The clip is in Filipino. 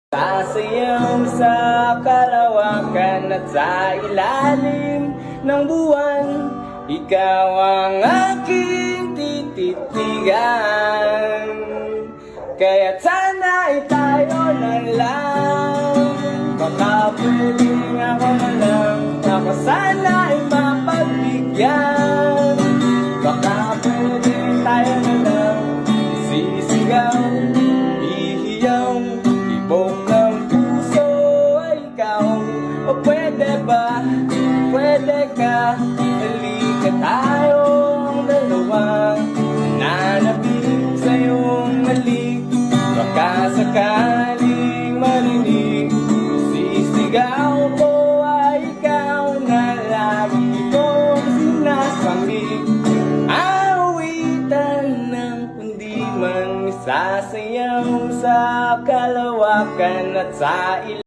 Sasayaw sa kalawakan at sa ilalim ng buwan, ikaw ang aking tititigan. Kaya't sana'y tayo na lang, baka pwedeng ako na lang, ako sana'y mapagbigyan. Baka pwedeng tayo na lang, sisigaw, ihiyaw, ibok ng puso ay ikaw. O pwede ba, pwede ka, halika tayong dalawa, nanabig sa iyong halik. Baka sakaling marinig, sisigaw ko ay ikaw na lagi kong sinasamig. Awitan ng kundi man isasayaw sa kalawakan at sa ilalim.